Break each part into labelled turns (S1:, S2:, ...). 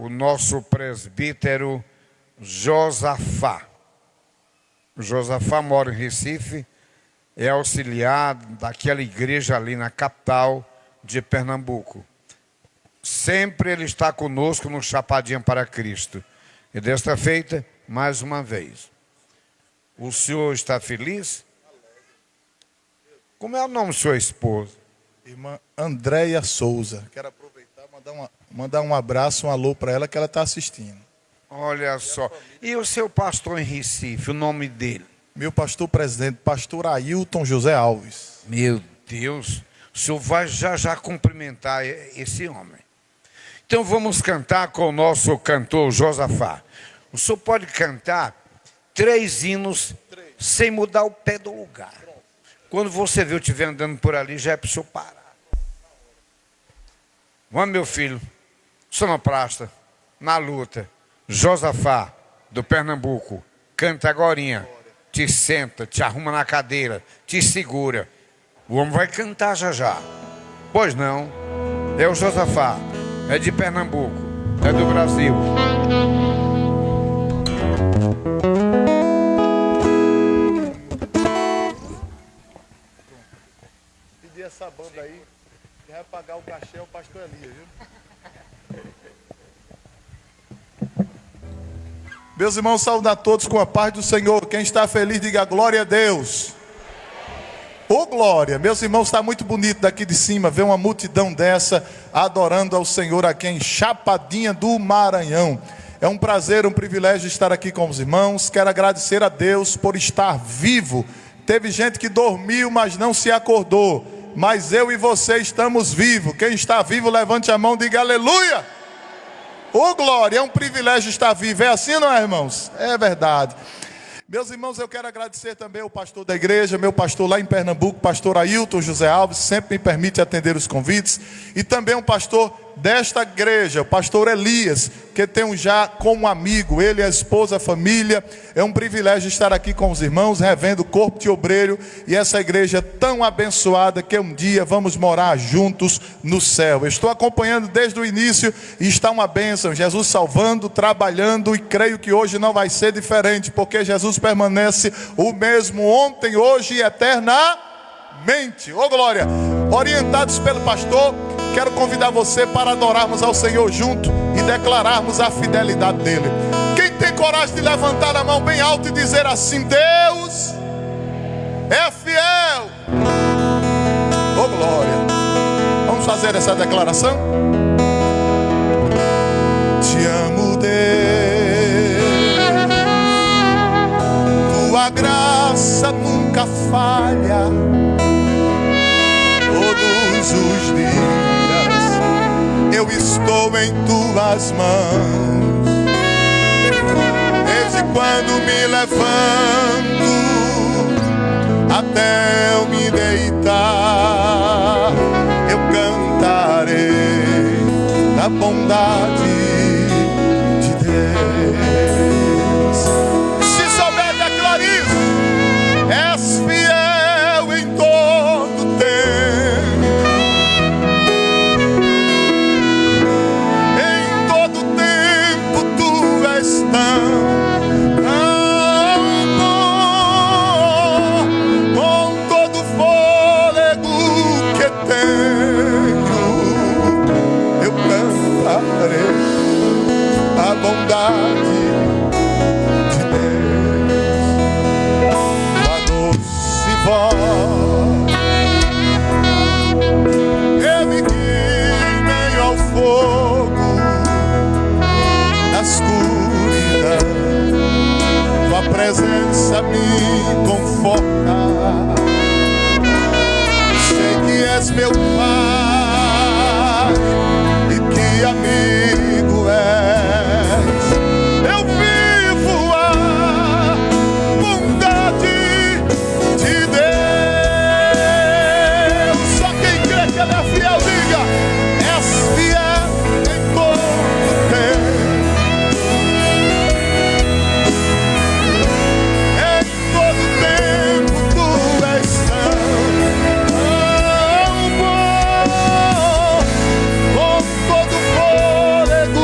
S1: o nosso presbítero Josafá. Josafá mora em Recife, é auxiliar daquela igreja ali na capital de Pernambuco. Sempre ele está conosco no Chapadinha para Cristo. E desta feita, mais uma vez. O senhor está feliz? Como é o nome da sua esposa?
S2: Irmã Andréia Souza. Quero aproveitar e mandar um abraço, um alô para ela que ela está assistindo.
S1: Olha só. E o seu pastor em Recife, o nome dele?
S2: Meu pastor presidente, pastor Ailton José Alves.
S1: Meu Deus, o senhor vai já cumprimentar esse homem. Então vamos cantar com o nosso cantor Josafá. O senhor pode cantar 3 hinos sem mudar o pé do lugar. Quando você vê eu estiver andando por ali, já é para o senhor parar. Vamos, meu filho, sonoplasta, na luta. Josafá, do Pernambuco, canta agorinha. Te senta, te arruma na cadeira, te segura. O homem vai cantar já. Pois não, é o Josafá, é de Pernambuco, é do Brasil.
S2: Pedir essa banda aí, que vai pagar o cachê é o pastor Elias, viu? Meus irmãos, saúdo a todos com a paz do Senhor. Quem está feliz, diga glória a Deus. Ô glória, meus irmãos, está muito bonito daqui de cima ver uma multidão dessa adorando ao Senhor aqui em Chapadinha do Maranhão. É um prazer, um privilégio estar aqui com os irmãos. Quero agradecer a Deus por estar vivo. Teve gente que dormiu, mas não se acordou. Mas eu e você estamos vivos. Quem está vivo, levante a mão e diga aleluia. Ô glória, é um privilégio estar vivo. É assim, não é, irmãos? É verdade. Meus irmãos, eu quero agradecer também ao pastor da igreja, meu pastor lá em Pernambuco, pastor Ailton José Alves, sempre me permite atender os convites. E também um pastor desta igreja, o pastor Elias, que tenho já como amigo, ele, a esposa, a família. É um privilégio estar aqui com os irmãos, revendo o corpo de obreiro e essa igreja tão abençoada que um dia vamos morar juntos no céu. Estou acompanhando desde o início e está uma bênção, Jesus salvando, trabalhando, e creio que hoje não vai ser diferente, porque Jesus permanece o mesmo ontem, hoje e eternamente. Ô glória, orientados pelo pastor, quero convidar você para adorarmos ao Senhor junto e declararmos a fidelidade dele. Quem tem coragem de levantar a mão bem alto e dizer assim: Deus é fiel. Ô glória. Vamos fazer essa declaração? Te amo, Deus. Tua graça nunca falha. Todos os dias eu estou em tuas mãos. Desde quando me levanto até eu me deitar, eu cantarei da bondade de Deus. Se souber, declare isso. És fiel em todo tempo. Em todo tempo tu és tão bom. Com todo fôlego que tenho, eu cantarei a bondade de Deus. A doce voz ele guia em meio ao fogo, na escuridão, tua presença me conforta. Sei que és meu Pai e que amigo és. Eu vivo a bondade de Deus. Só quem crê que Ele é fiel, diga: és fiel em todo tempo. Em todo tempo tu és tão bom. Com todo fôlego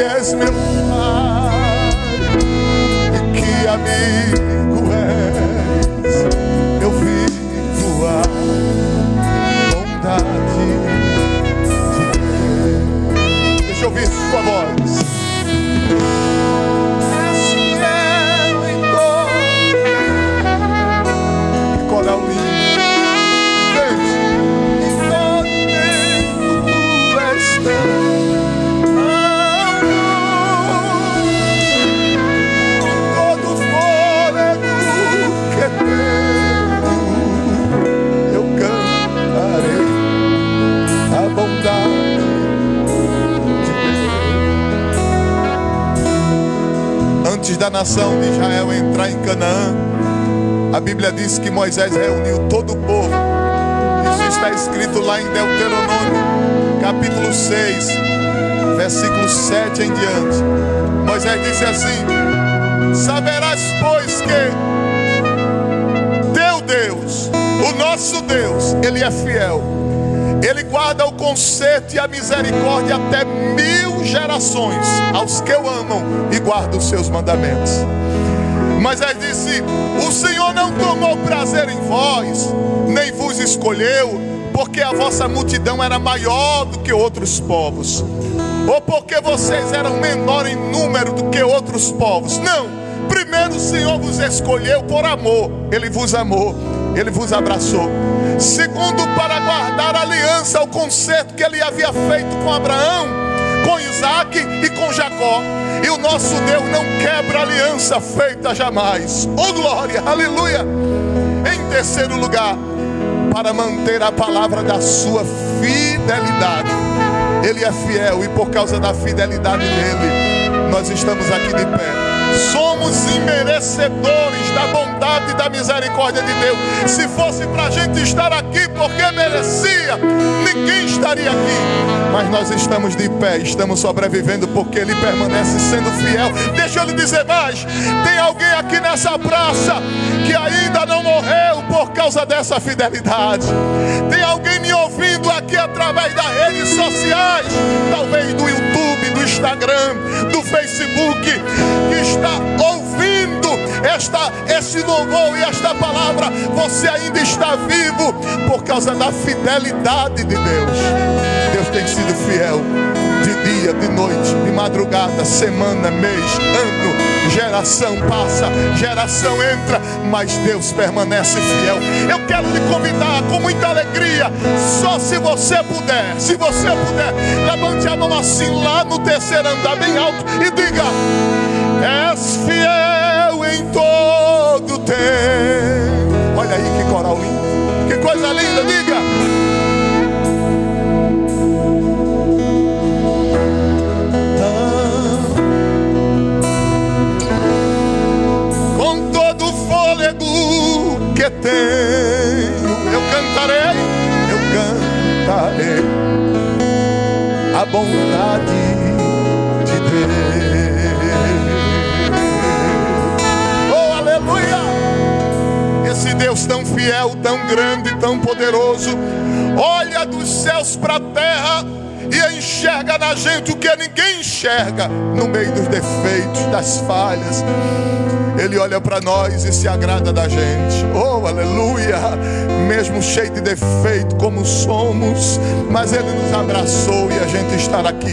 S2: és meu Pai, que amigo és. Eu vivo a bondade de Deus. Deixa eu ouvir sua voz. És fiel em todo. Que coral lindo. Todo fôlego que tenho, eu cantarei a bondade de Deus. Antes da nação de Israel entrar em Canaã, a Bíblia diz que Moisés reuniu todo o povo. Isso está escrito lá em Deuteronômio capítulo 6, versículo 7 em diante. Moisés disse assim: saberás, pois, que teu Deus, o nosso Deus, Ele é fiel. Ele guarda o conserto e a misericórdia até 1000 gerações aos que o amam e guardam os seus mandamentos. Moisés disse: o Senhor não tomou prazer em vós, nem vos escolheu, porque a vossa multidão era maior do que outros povos, ou porque vocês eram menor em número do que outros povos. Não, primeiro o Senhor vos escolheu por amor. Ele vos amou, Ele vos abraçou. Segundo, para guardar a aliança, o concerto que Ele havia feito com Abraão, com Isaac e com Jacó. E o nosso Deus não quebra aliança feita jamais. Oh glória, aleluia. Em terceiro lugar, para manter a palavra da sua fidelidade. Ele é fiel e por causa da fidelidade dele, nós estamos aqui de pé. Somos imerecedores da bondade e da misericórdia de Deus. Se fosse para a gente estar aqui porque merecia, ninguém estaria aqui. Mas nós estamos de pé, estamos sobrevivendo porque Ele permanece sendo fiel. Deixa eu lhe dizer mais: tem alguém aqui nessa praça que ainda não morreu por causa dessa fidelidade. Tem alguém me ouvindo aqui através das redes sociais, talvez do YouTube, do Instagram, do Facebook, que está ouvindo esse louvor e esta palavra. Você ainda está vivo por causa da fidelidade de Deus. Deus tem sido fiel de dia, de noite, de madrugada, semana, mês, ano. Geração passa, geração entra, mas Deus permanece fiel. Eu quero lhe convidar com muita alegria, só se você puder, levante a mão assim lá no terceiro andar bem alto e diga: és fiel em todo tempo. Olha aí que coral lindo, que coisa linda, diga: com todo o fôlego que tenho, eu cantarei a bondade de Deus. Oh, aleluia! Esse Deus tão fiel, tão grande, tão poderoso, olha dos céus para a terra e enxerga na gente o que ninguém enxerga, no meio dos defeitos, das falhas. Ele olha para nós e se agrada da gente. Oh, aleluia! Mesmo cheio de defeito como somos, mas Ele nos abraçou e a gente está aqui.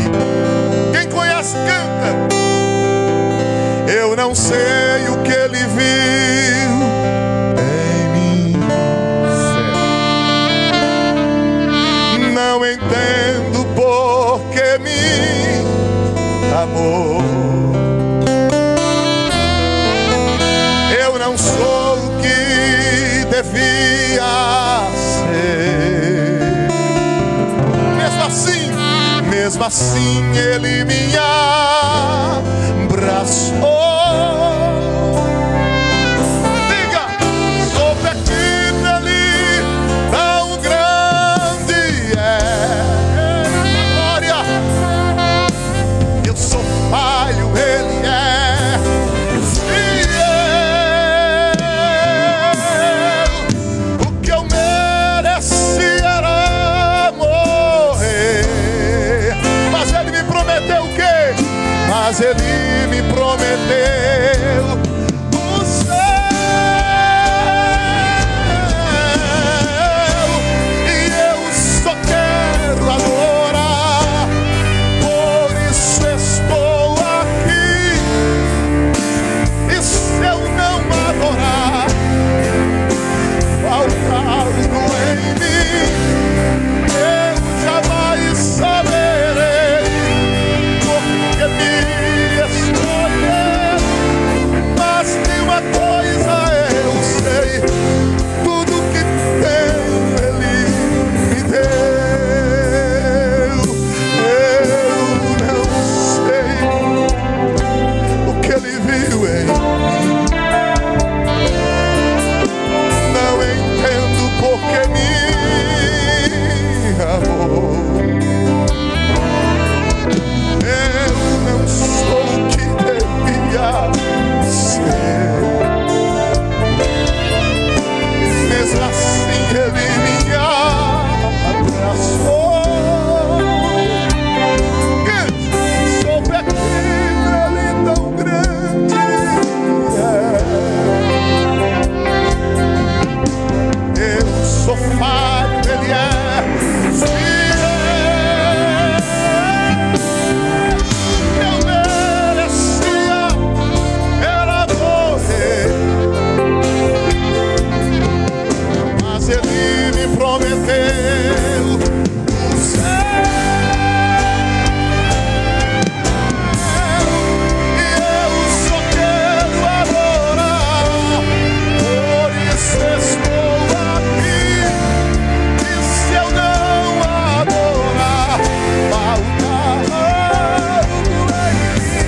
S2: Quem conhece, canta. Eu não sei o que Ele viu em mim, não entendo por que me amou. Eu não sou o que devia ser. Mesmo assim Ele me abraçou. Diga: sou pequeno, Ele tão grande é. Glória. Eu sou falho, Ele é fiel. O que eu mereci era morrer, mas Ele me prometeu o quê? mas Ele me prometeu o céu, e eu só quero adorar, por isso estou aqui. E se eu não adorar, faltando em mim, eu jamais saberei porque me escolheu. Mas de uma coisa eu sei, tudo que tenho Ele me deu. Eu não sei o que Ele viu em mim, não entendo porque me amou. Eu não sou o que devia ser, mesmo assim Ele me abraçou. Sou pequeno, Ele tão grande é. Eu sou falho, Ele é fiel. Eu merecia era morrer, mas Ele me prometeu o céu, e eu só quero adorar, por isso estou aqui. E se eu não adorar, falta algo em mim,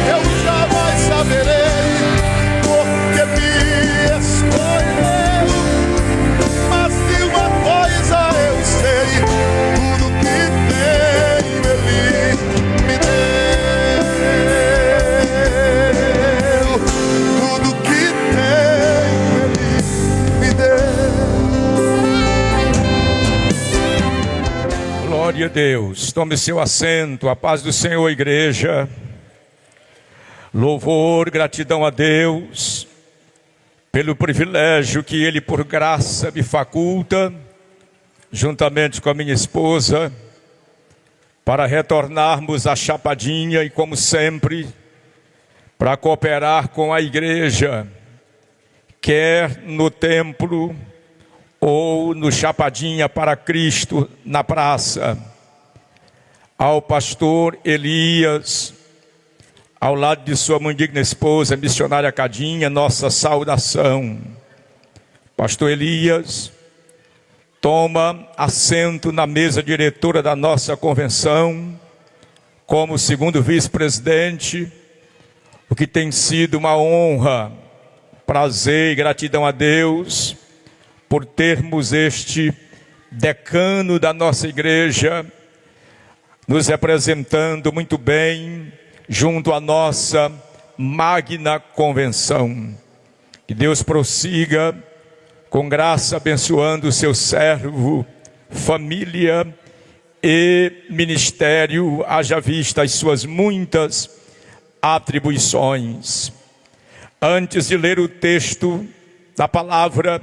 S2: eu jamais saberei porque me escolheu. Mas de uma coisa eu sei, tudo que tenho Ele me deu. Tudo que tenho Ele me deu.
S3: Glória a Deus. Tome seu assento. A paz do Senhor, igreja. Louvor, gratidão a Deus pelo privilégio que Ele por graça me faculta, juntamente com a minha esposa, para retornarmos à Chapadinha e, como sempre, para cooperar com a igreja, quer no templo ou no Chapadinha para Cristo na praça. Ao pastor Elias, ao lado de sua muito digna esposa, missionária Cadinha, nossa saudação. Pastor Elias, toma assento na mesa diretora da nossa convenção, como segundo vice-presidente, o que tem sido uma honra, prazer e gratidão a Deus, por termos este decano da nossa igreja, nos representando muito bem, junto à nossa magna convenção. Que Deus prossiga com graça, abençoando o seu servo, família e ministério, haja vista as suas muitas atribuições. Antes de ler o texto da palavra,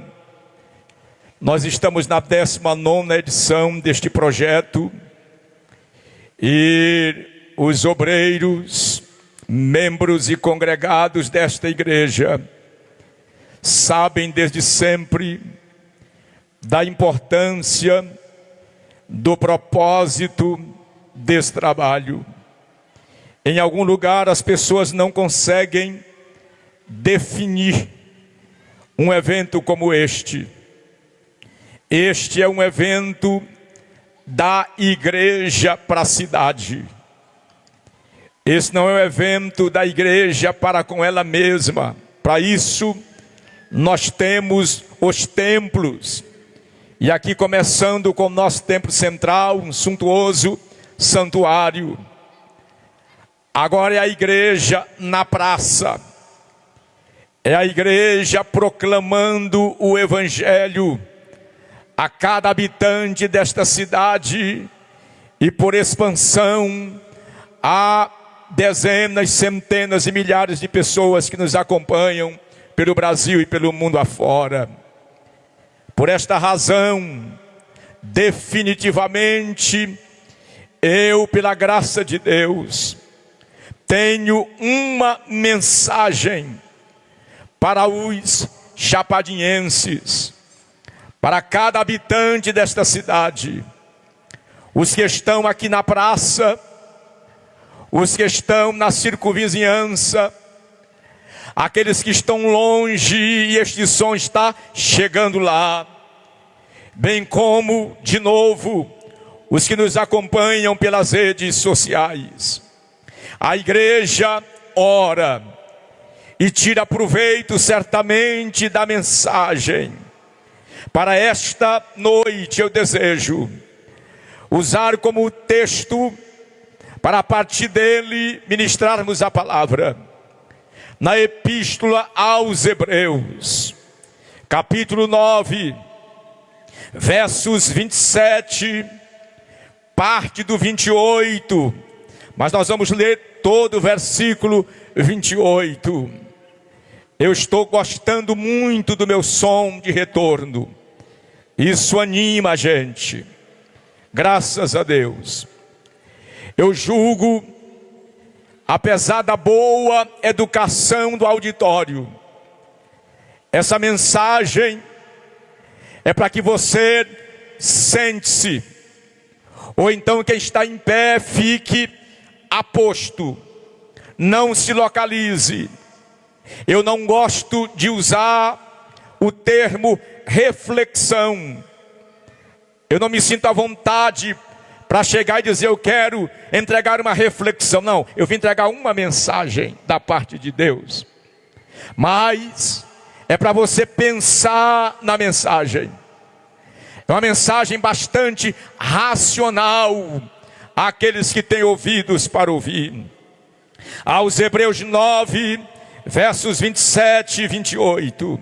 S3: nós estamos na 19ª edição deste projeto, e os obreiros, membros e congregados desta igreja sabem desde sempre da importância do propósito desse trabalho. Em algum lugar as pessoas não conseguem definir um evento como este. Este é um evento da igreja para a cidade. Esse não é um evento da igreja para com ela mesma. Para isso, nós temos os templos. E aqui, começando com o nosso templo central, um suntuoso santuário. Agora é a igreja na praça. É a igreja proclamando o evangelho a cada habitante desta cidade, e por expansão há dezenas, centenas e milhares de pessoas que nos acompanham pelo Brasil e pelo mundo afora. Por esta razão, definitivamente, eu, pela graça de Deus, tenho uma mensagem para os chapadinhenses, para cada habitante desta cidade, os que estão aqui na praça, os que estão na circunvizinhança, aqueles que estão longe e este som está chegando lá, bem como, de novo, os que nos acompanham pelas redes sociais. A igreja ora e tira proveito certamente da mensagem. Para esta noite eu desejo usar como texto, para a partir dele ministrarmos a palavra, na Epístola aos Hebreus, capítulo 9, versos 27, parte do 28, mas nós vamos ler todo o versículo 28. Eu estou gostando muito do meu som de retorno, isso anima a gente, graças a Deus. Eu julgo, apesar da boa educação do auditório, essa mensagem é para que você sente-se, ou então quem está em pé fique aposto, não se localize. Eu não gosto de usar o termo reflexão. Eu não me sinto à vontade para chegar e dizer eu quero entregar uma reflexão. Não, eu vim entregar uma mensagem da parte de Deus. Mas é para você pensar na mensagem. É uma mensagem bastante racional àqueles que têm ouvidos para ouvir. Aos Hebreus 9, versos 27 e 28.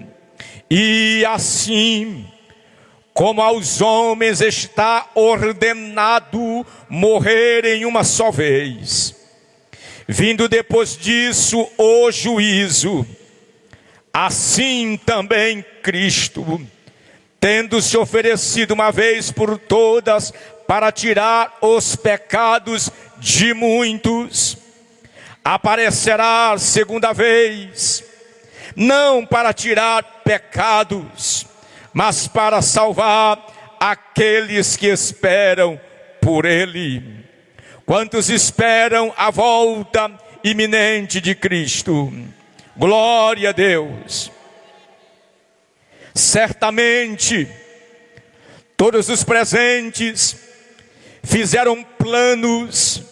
S3: E assim, como aos homens está ordenado morrerem uma só vez, vindo depois disso o juízo, assim também Cristo, tendo se oferecido uma vez por todas para tirar os pecados de muitos, aparecerá segunda vez, não para tirar pecados, mas para salvar aqueles que esperam por Ele. Quantos esperam a volta iminente de Cristo? Glória a Deus. Certamente, todos os presentes fizeram planos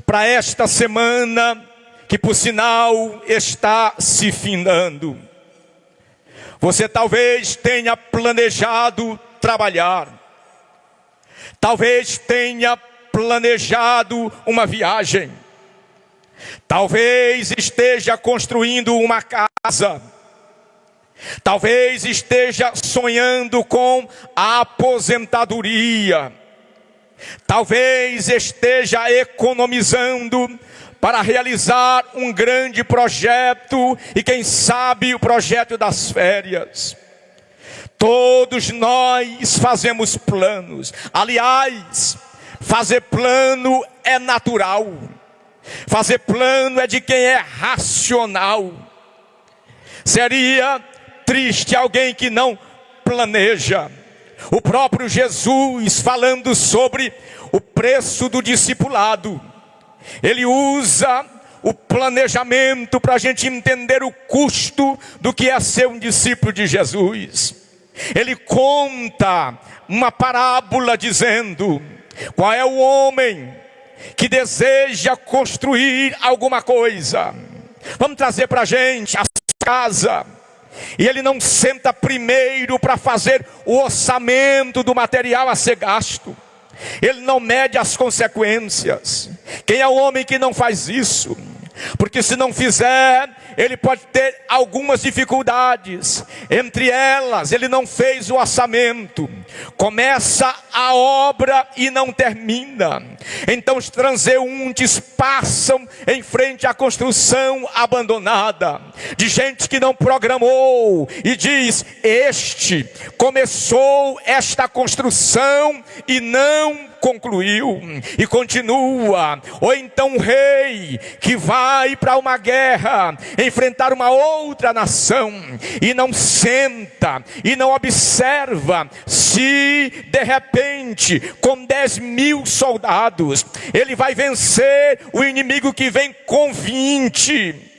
S3: para esta semana, que por sinal está se findando. Você talvez tenha planejado trabalhar, talvez tenha planejado uma viagem, talvez esteja construindo uma casa, talvez esteja sonhando com a aposentadoria, talvez esteja economizando para realizar um grande projeto, e quem sabe o projeto das férias. Todos nós fazemos planos. Aliás, fazer plano é natural. Fazer plano é de quem é racional. Seria triste alguém que não planeja. O próprio Jesus, falando sobre o preço do discipulado, ele usa o planejamento para a gente entender o custo do que é ser um discípulo de Jesus. Ele conta uma parábola dizendo: qual é o homem que deseja construir alguma coisa? Vamos trazer para a gente a casa. E ele não senta primeiro para fazer o orçamento do material a ser gasto. Ele não mede as consequências. Quem é o homem que não faz isso? Porque se não fizer, ele pode ter algumas dificuldades. Entre elas, ele não fez o orçamento. Começa a obra e não termina. Então os transeuntes passam em frente à construção abandonada, de gente que não programou, e diz: este começou esta construção e não concluiu. E continua. Ou então um rei que vai para uma guerra, enfrentar uma outra nação, e não senta e não observa se de repente com 10.000 soldados ele vai vencer o inimigo que vem com 20.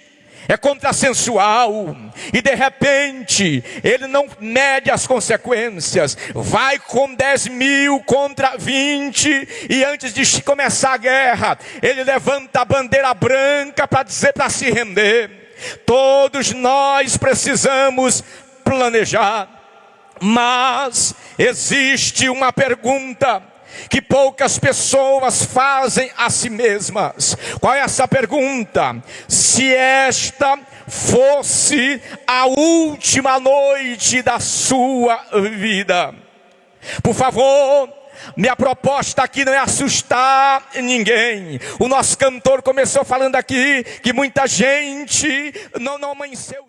S3: É contrassensual, e de repente ele não mede as consequências, vai com 10.000 contra 20, e antes de começar a guerra, ele levanta a bandeira branca para dizer para se render. Todos nós precisamos planejar, mas existe uma pergunta que poucas pessoas fazem a si mesmas. Qual é essa pergunta? Se esta fosse a última noite da sua vida. Por favor, minha proposta aqui não é assustar ninguém. O nosso cantor começou falando aqui que muita gente não amanheceu.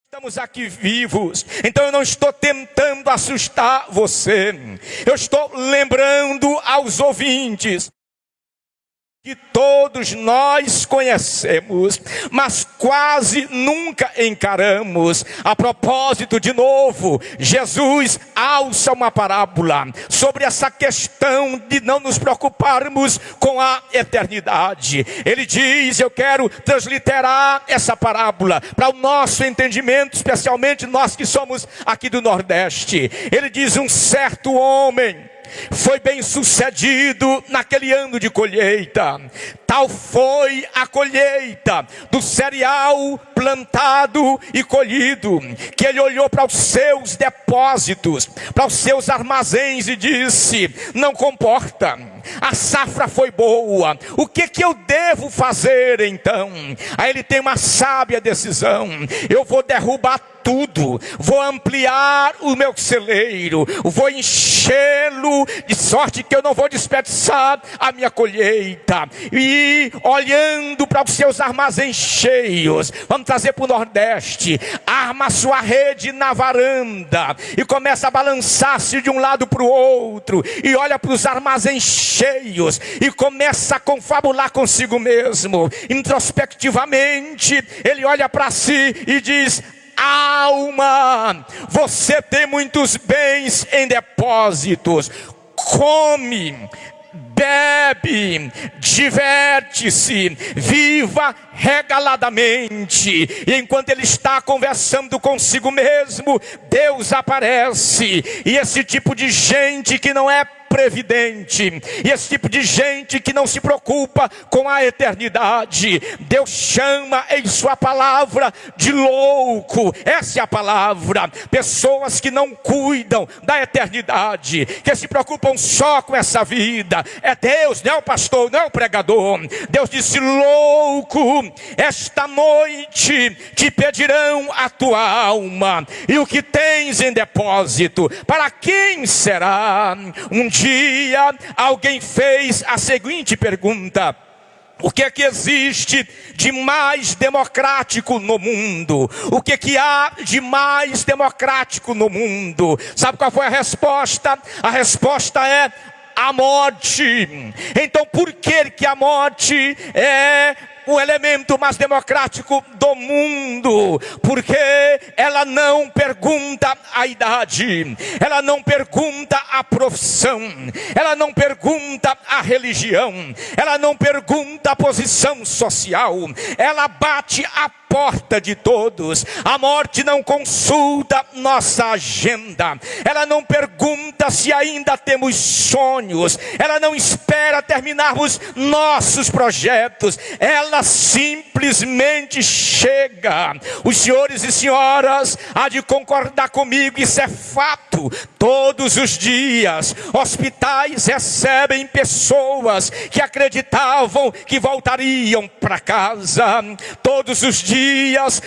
S3: Estamos aqui vivos, então eu não estou tentando assustar você. Eu estou lembrando aos ouvintes que todos nós conhecemos, mas quase nunca encaramos. A propósito, de novo, Jesus alça uma parábola sobre essa questão de não nos preocuparmos com a eternidade. Ele diz: eu quero transliterar essa parábola para o nosso entendimento, especialmente nós que somos aqui do Nordeste. Ele diz: um certo homem foi bem sucedido naquele ano de colheita. Tal foi a colheita do cereal plantado e colhido, que ele olhou para os seus depósitos, para os seus armazéns, e disse: não comporta, a safra foi boa, o que eu devo fazer então? Aí ele tem uma sábia decisão: eu vou derrubar tudo, vou ampliar o meu celeiro, vou enchê-lo de sorte que eu não vou desperdiçar a minha colheita. E olhando para os seus armazéns cheios, vamos trazer para o Nordeste, arma sua rede na varanda e começa a balançar-se de um lado para o outro, e olha para os armazéns cheios e começa a confabular consigo mesmo. Introspectivamente ele olha para si e diz: alma, você tem muitos bens em depósitos, come, bebe, diverte-se, viva regaladamente. E enquanto ele está conversando consigo mesmo, Deus aparece, e esse tipo de gente que não é previdente, e esse tipo de gente que não se preocupa com a eternidade, Deus chama em sua palavra de louco. Essa é a palavra. Pessoas que não cuidam da eternidade, que se preocupam só com essa vida. É Deus, não é o pastor, não é o pregador. Deus disse: louco, esta noite te pedirão a tua alma, e o que tens em depósito, para quem será? Um dia alguém fez a seguinte pergunta: o que é que existe de mais democrático no mundo? O que é que há de mais democrático no mundo? Sabe qual foi a resposta? A resposta é a morte. Então por que a morte é o elemento mais democrático do mundo? Porque ela não pergunta a idade, ela não pergunta a profissão, ela não pergunta a religião, ela não pergunta a posição social, ela bate a porta de todos. A morte não consulta nossa agenda. Ela não pergunta se ainda temos sonhos. Ela não espera terminarmos nossos projetos. Ela simplesmente chega. Os senhores e senhoras há de concordar comigo, isso é fato. Todos os dias, hospitais recebem pessoas que acreditavam que voltariam para casa. Todos os dias,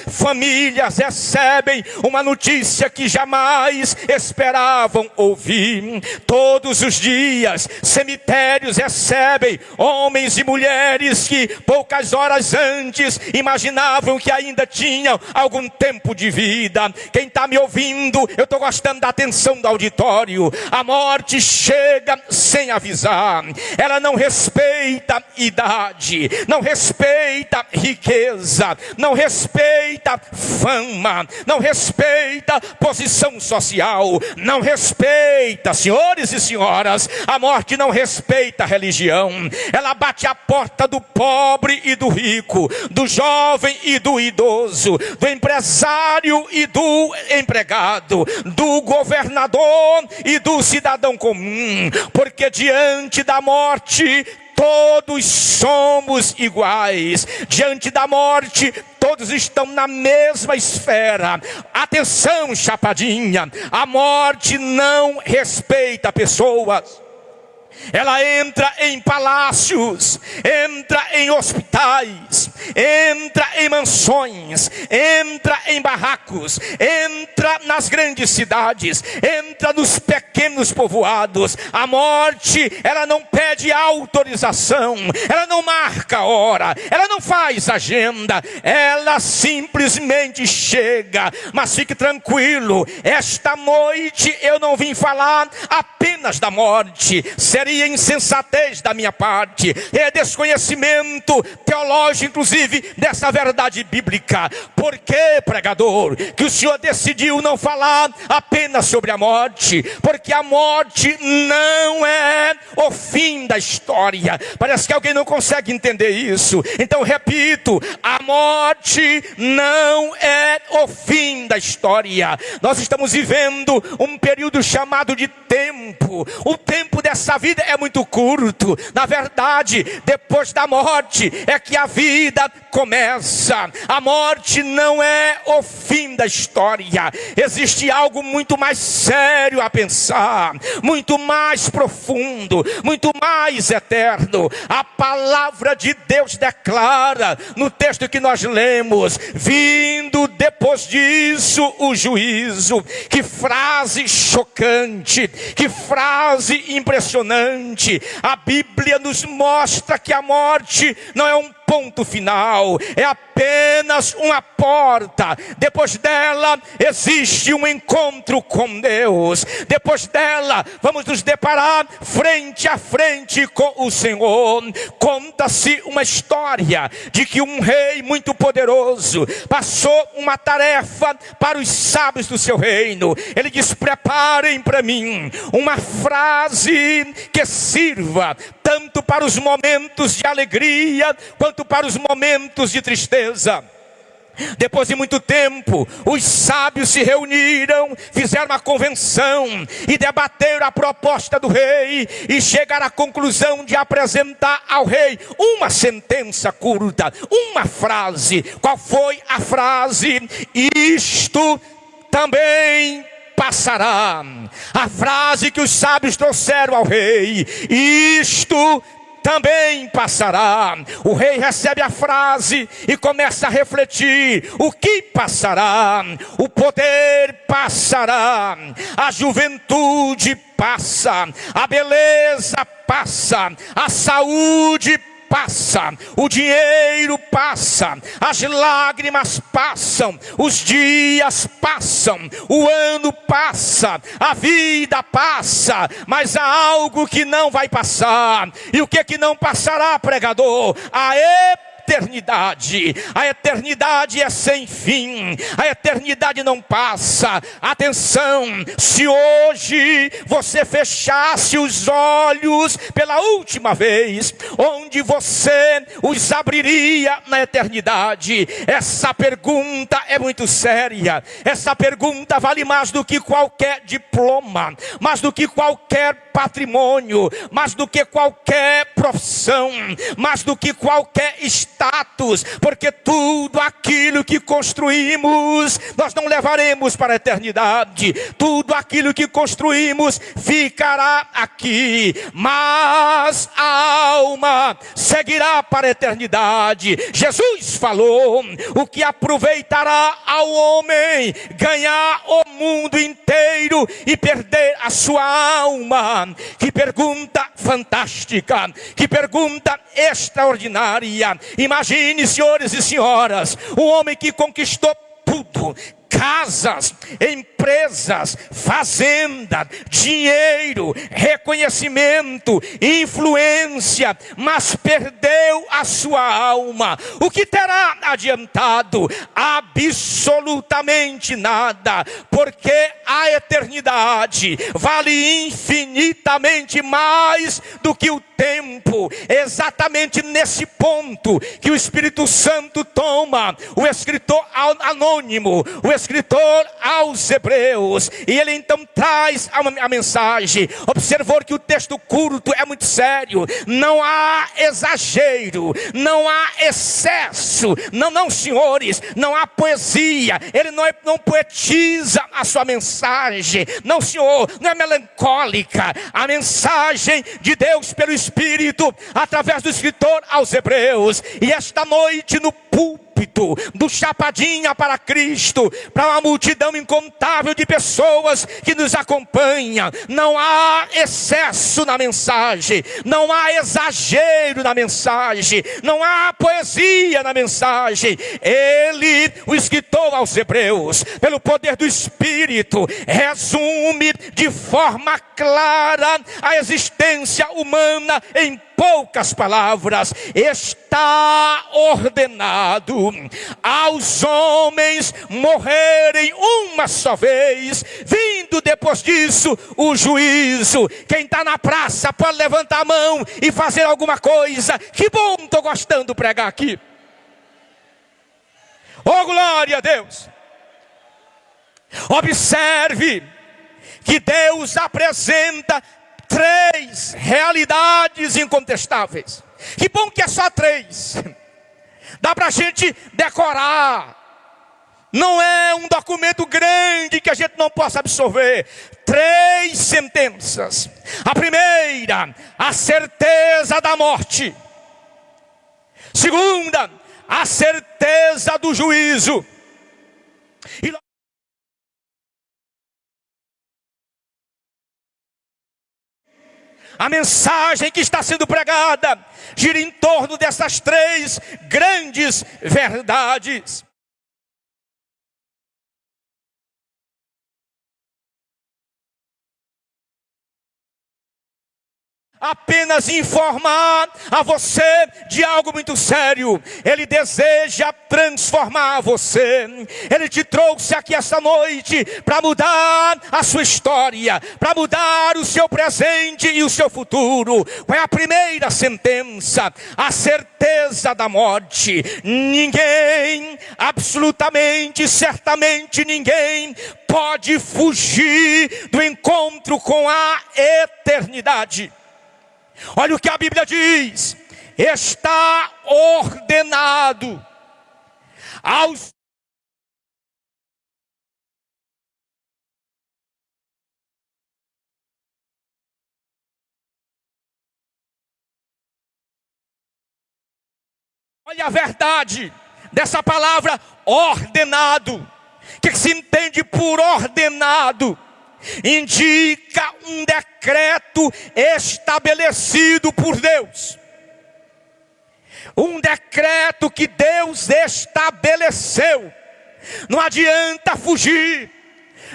S3: famílias recebem uma notícia que jamais esperavam ouvir. Todos os dias, cemitérios recebem homens e mulheres que poucas horas antes imaginavam que ainda tinham algum tempo de vida. Quem está me ouvindo, eu estou gostando da atenção do auditório. A morte chega sem avisar. Ela não respeita idade, não respeita riqueza, não respeita fama, não respeita posição social, não respeita, senhores e senhoras, a morte não respeita religião. Ela bate a porta do pobre e do rico, do jovem e do idoso, do empresário e do empregado, do governador e do cidadão comum, porque diante da morte todos somos iguais. Diante da morte, todos estão na mesma esfera. Atenção, chapadinha, a morte não respeita pessoas. Ela entra em palácios, entra em hospitais, entra em mansões, entra em barracos, entra nas grandes cidades, entra nos pequenos povoados. A morte, ela não pede autorização, ela não marca hora, ela não faz agenda, ela simplesmente chega. Mas fique tranquilo, esta noite eu não vim falar apenas da morte. Seria insensatez da minha parte, é desconhecimento teológico, inclusive, dessa verdade bíblica. Por que, pregador, que o senhor decidiu não falar apenas sobre a morte? Porque a morte não é o fim da história. Parece que alguém não consegue entender isso. Então repito, a morte não é o fim da história. Nós estamos vivendo um período chamado de tempo. O tempo dessa vida é muito curto. Na verdade, depois da morte é que a vida começa. A morte não é o fim da história. Existe algo muito mais sério a pensar, muito mais profundo, muito mais eterno. A palavra de Deus declara no texto que nós lemos: vindo depois disso o juízo. Que frase chocante, que frase impressionante. A Bíblia nos mostra que a morte não é um ponto final, é apenas uma porta. Depois dela existe um encontro com Deus. Depois dela vamos nos deparar frente a frente com o Senhor. Conta-se uma história de que um rei muito poderoso passou uma tarefa para os sábios do seu reino. Ele diz: preparem para mim uma frase que sirva tanto para os momentos de alegria quanto para os momentos de tristeza. Depois de muito tempo, os sábios se reuniram, fizeram uma convenção e debateram a proposta do rei e chegaram à conclusão de apresentar ao rei uma sentença curta, uma frase. Qual foi a frase? Isto também passará. A frase que os sábios trouxeram ao rei: isto também passará. O rei recebe a frase e começa a refletir: o que passará? O poder passará, a juventude passa, a beleza passa, a saúde passa, o dinheiro passa, as lágrimas passam, os dias passam, o ano passa, a vida passa, mas há algo que não vai passar. E o que não passará, pregador? A eternidade. A eternidade é sem fim, a eternidade não passa. Atenção, se hoje você fechasse os olhos pela última vez, onde você os abriria na eternidade? Essa pergunta é muito séria. Essa pergunta vale mais do que qualquer diploma, mais do que qualquer patrimônio, mais do que qualquer profissão, mais do que qualquer status, porque tudo aquilo que construímos nós não levaremos para a eternidade. Tudo aquilo que construímos ficará aqui, mas a alma seguirá para a eternidade. Jesus falou: o que aproveitará ao homem ganhar o mundo inteiro e perder a sua alma? Que pergunta fantástica, que pergunta extraordinária. Imagine, senhores e senhoras, um homem que conquistou tudo: casas, empresas, fazenda, dinheiro, reconhecimento, influência, mas perdeu a sua alma. O que terá adiantado? Absolutamente nada, porque a eternidade vale infinitamente mais do que o tempo. Exatamente nesse ponto que o Espírito Santo toma o escritor anônimo, o escritor aos Hebreus, e ele então traz a mensagem. Observou que o texto curto é muito sério. Não há exagero, não há excesso, não senhores, não há poesia. Ele não poetiza a sua mensagem, não senhor, não é melancólica. A mensagem de Deus pelo Espírito através do escritor aos Hebreus. E esta noite no púlpito do Chapadinha para Cristo, para uma multidão incontável de pessoas que nos acompanha, não há excesso na mensagem, não há exagero na mensagem, não há poesia na mensagem. Ele, o escritor aos Hebreus, pelo poder do Espírito, resume de forma clara a existência humana em poucas palavras. Está ordenado aos homens morrerem uma só vez, vindo depois disso o juízo. Quem está na praça pode levantar a mão e fazer alguma coisa. Que bom, estou gostando de pregar aqui. Oh, glória a Deus. Observe que Deus apresenta três realidades incontestáveis. Que bom que é só três. Dá para a gente decorar. Não é um documento grande que a gente não possa absorver. Três sentenças. A primeira, a certeza da morte. Segunda, a certeza do juízo. E a mensagem que está sendo pregada gira em torno dessas três grandes verdades. Apenas informar a você de algo muito sério. Ele deseja transformar você. Ele te trouxe aqui esta noite para mudar a sua história, para mudar o seu presente e o seu futuro. Qual é a primeira sentença? A certeza da morte. Ninguém, absolutamente, certamente ninguém pode fugir do encontro com a eternidade. Olha o que a Bíblia diz: está ordenado aos olha a verdade dessa palavra ordenado. O que se entende por ordenado? Indica um decreto estabelecido por Deus. Um decreto que Deus estabeleceu. Não adianta fugir,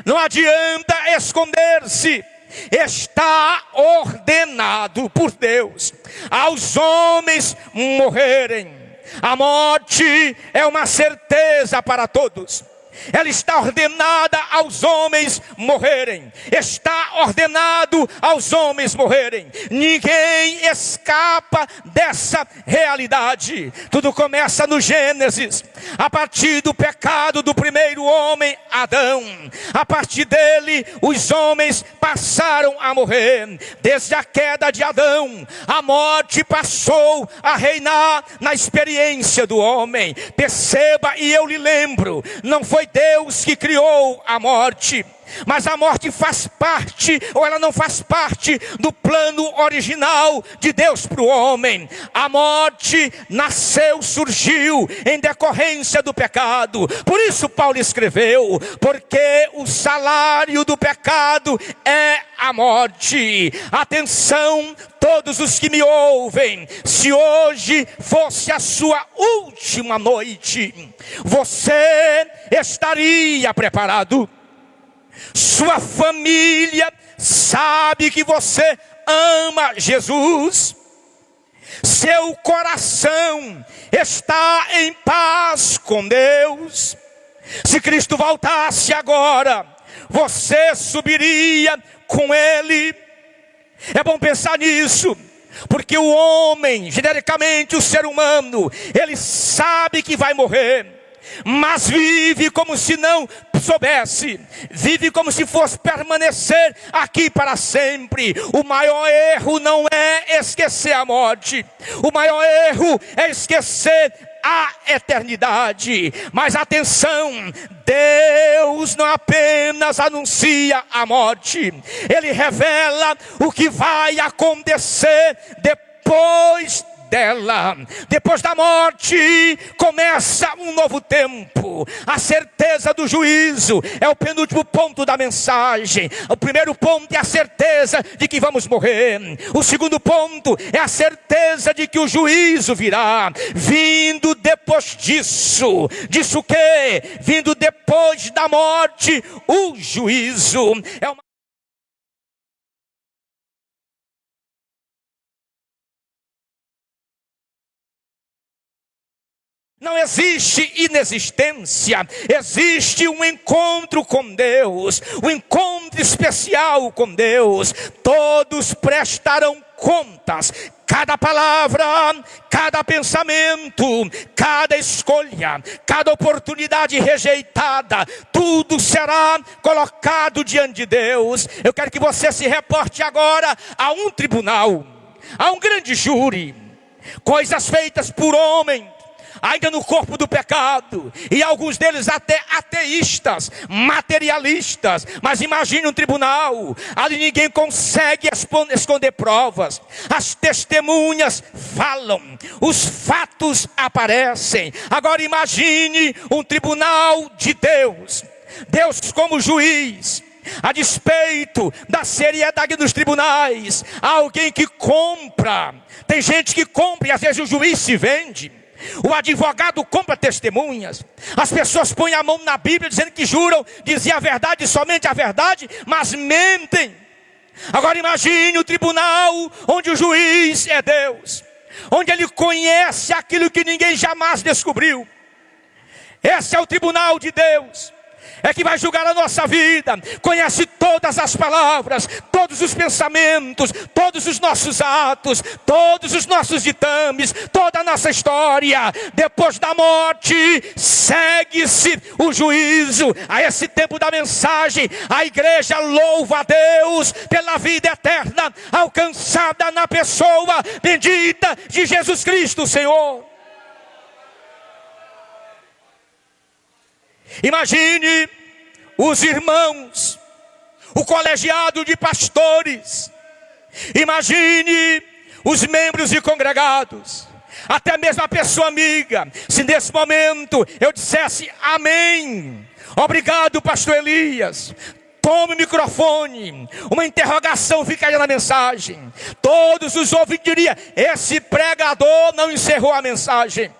S3: não adianta esconder-se. Está ordenado por Deus aos homens morrerem. A morte é uma certeza para todos. Ela está ordenada aos homens morrerem. Está ordenado aos homens morrerem. Ninguém escapa dessa realidade. Tudo começa no Gênesis, a partir do pecado do primeiro homem, Adão. A partir dele, os homens passaram a morrer. Desde a queda de Adão, a morte passou a reinar na experiência do homem. Perceba, e eu lhe lembro, não foi Deus que criou a morte, mas a morte faz parte, ou ela não faz parte, do plano original de Deus para o homem. A morte nasceu, surgiu em decorrência do pecado. Por isso Paulo escreveu: porque o salário do pecado é a morte. Atenção, todos os que me ouvem, se hoje fosse a sua última noite, você estaria preparado? Sua família sabe que você ama Jesus? Seu coração está em paz com Deus? Se Cristo voltasse agora, você subiria com Ele? É bom pensar nisso, porque o homem, genericamente o ser humano, ele sabe que vai morrer, mas vive como se não soubesse, vive como se fosse permanecer aqui para sempre. O maior erro não é esquecer a morte, o maior erro é esquecer a eternidade. Mas atenção, Deus não apenas anuncia a morte, Ele revela o que vai acontecer depois dela. Depois da morte começa um novo tempo. A certeza do juízo é o penúltimo ponto da mensagem. O primeiro ponto é a certeza de que vamos morrer. O segundo ponto é a certeza de que o juízo virá. Vindo depois disso, disso o quê? Vindo depois da morte, o juízo. É uma Não existe inexistência, existe um encontro com Deus, um encontro especial com Deus. Todos prestarão contas, cada palavra, cada pensamento, cada escolha, cada oportunidade rejeitada, tudo será colocado diante de Deus. Eu quero que você se reporte agora a um tribunal, a um grande júri, coisas feitas por homens, ainda no corpo do pecado, e alguns deles até ateístas, materialistas. Mas imagine um tribunal, ali ninguém consegue esconder provas, as testemunhas falam, os fatos aparecem. Agora imagine um tribunal de Deus, Deus como juiz. A despeito da seriedade dos tribunais, há alguém que compra. Tem gente que compra e às vezes o juiz se vende. O advogado compra testemunhas. As pessoas põem a mão na Bíblia dizendo que juram dizer a verdade, somente a verdade, mas mentem. Agora imagine o tribunal onde o juiz é Deus, onde ele conhece aquilo que ninguém jamais descobriu. Esse é o tribunal de Deus. É que vai julgar a nossa vida, conhece todas as palavras, todos os pensamentos, todos os nossos atos, todos os nossos ditames, toda a nossa história. Depois da morte, segue-se o juízo. A esse tempo da mensagem, a igreja louva a Deus pela vida eterna, alcançada na pessoa bendita de Jesus Cristo, Senhor. Imagine os irmãos, o colegiado de pastores, imagine os membros e congregados, até mesmo a pessoa amiga. Se nesse momento eu dissesse amém, obrigado pastor Elias, tome o microfone, uma interrogação ficaria na mensagem. Todos os ouvintes diriam: esse pregador não encerrou a mensagem.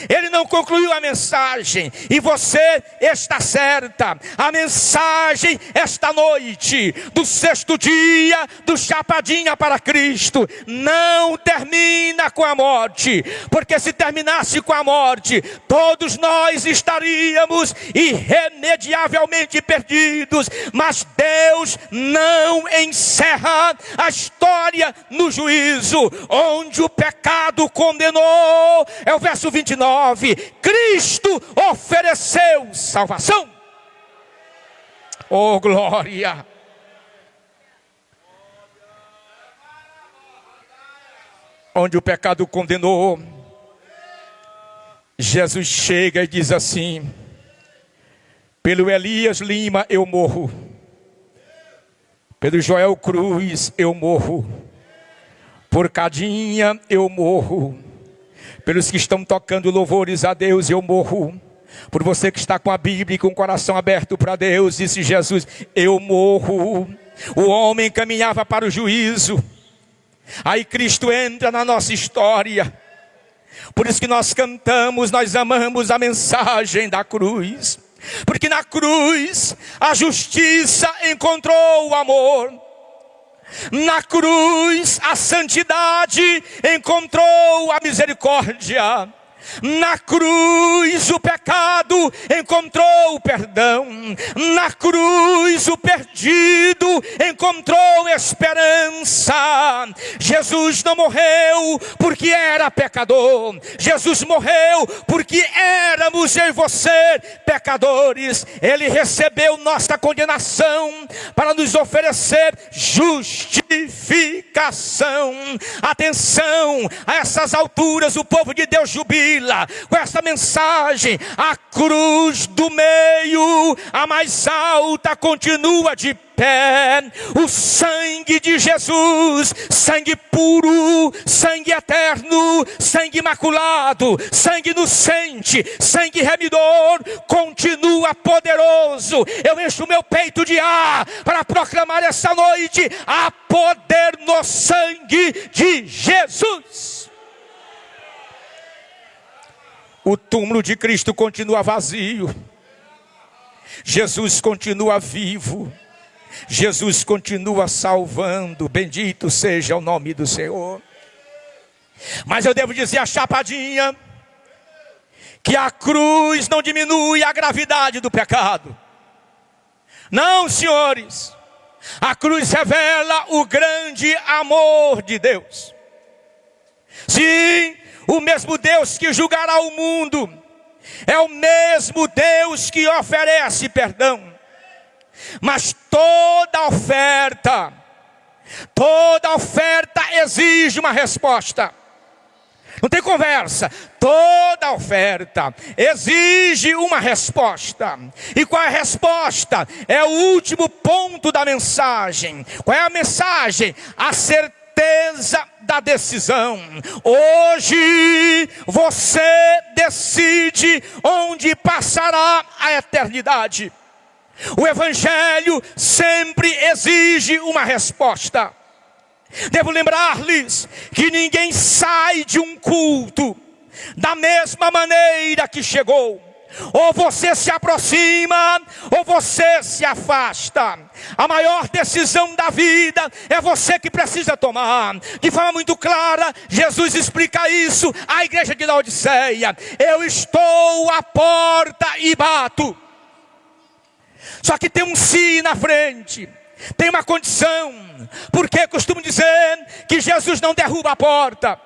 S3: Ele não concluiu a mensagem, e você está certa. A mensagem esta noite, do sexto dia, do Chapadinha para Cristo, não termina com a morte, porque se terminasse com a morte, todos nós estaríamos irremediavelmente perdidos. Mas Deus não encerra a história no juízo, onde o pecado condenou. É o verso 29. Cristo ofereceu salvação. Oh, glória! Onde o pecado condenou, Jesus chega e diz assim: pelo Elias Lima eu morro, pelo Joel Cruz eu morro, por Cadinha eu morro, pelos que estão tocando louvores a Deus eu morro, por você que está com a Bíblia e com o coração aberto para Deus, disse Jesus, eu morro. O homem caminhava para o juízo, aí Cristo entra na nossa história. Por isso que nós cantamos, nós amamos a mensagem da cruz, porque na cruz a justiça encontrou o amor. Na cruz a santidade encontrou a misericórdia. Na cruz o pecado encontrou o perdão. Na cruz o perdido encontrou esperança. Jesus não morreu porque era pecador. Jesus morreu porque éramos eu e você pecadores. Ele recebeu nossa condenação para nos oferecer justificação. Atenção, a essas alturas o povo de Deus jubila com essa mensagem. A cruz do meio, a mais alta, continua de pé. O sangue de Jesus, sangue puro, sangue eterno, sangue imaculado, sangue inocente, sangue remidor, continua poderoso. Eu encho o meu peito de ar para proclamar essa noite: há poder no sangue de Jesus. O túmulo de Cristo continua vazio. Jesus continua vivo. Jesus continua salvando. Bendito seja o nome do Senhor. Mas eu devo dizer a Chapadinha que a cruz não diminui a gravidade do pecado. Não, senhores. A cruz revela o grande amor de Deus. Sim, o mesmo Deus que julgará o mundo é o mesmo Deus que oferece perdão. Mas toda oferta exige uma resposta. Não tem conversa. Toda oferta exige uma resposta. E qual é a resposta? É o último ponto da mensagem. Qual é a mensagem? A certeza da decisão. Hoje você decide onde passará a eternidade. O Evangelho sempre exige uma resposta. Devo lembrar-lhes que ninguém sai de um culto da mesma maneira que chegou. Ou você se aproxima, ou você se afasta. A maior decisão da vida é você que precisa tomar. De forma muito clara, Jesus explica isso à igreja de Laodiceia: eu estou à porta e bato. Só que tem um si na frente, tem uma condição. Porque costumo dizer que Jesus não derruba a porta.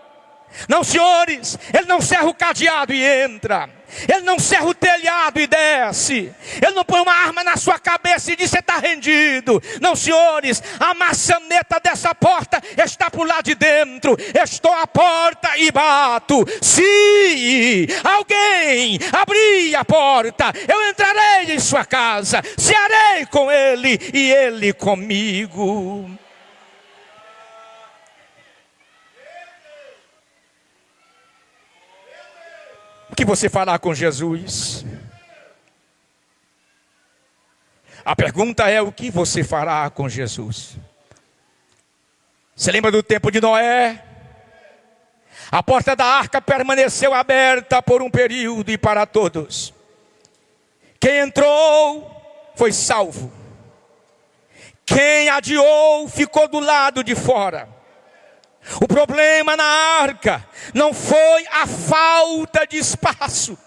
S3: Não, senhores, ele não cerra o cadeado e entra. Ele não cerra o telhado e desce. Ele não põe uma arma na sua cabeça e diz: você está rendido. Não, senhores, a maçaneta dessa porta está por lá de dentro. Estou à porta e bato. Se alguém abrir a porta, eu entrarei em sua casa, cearei com ele e ele comigo. O que você fará com Jesus? A pergunta é: o que você fará com Jesus? Você lembra do tempo de Noé? A porta da arca permaneceu aberta por um período e para todos. Quem entrou foi salvo. Quem adiou ficou do lado de fora. O problema na arca não foi a falta de espaço,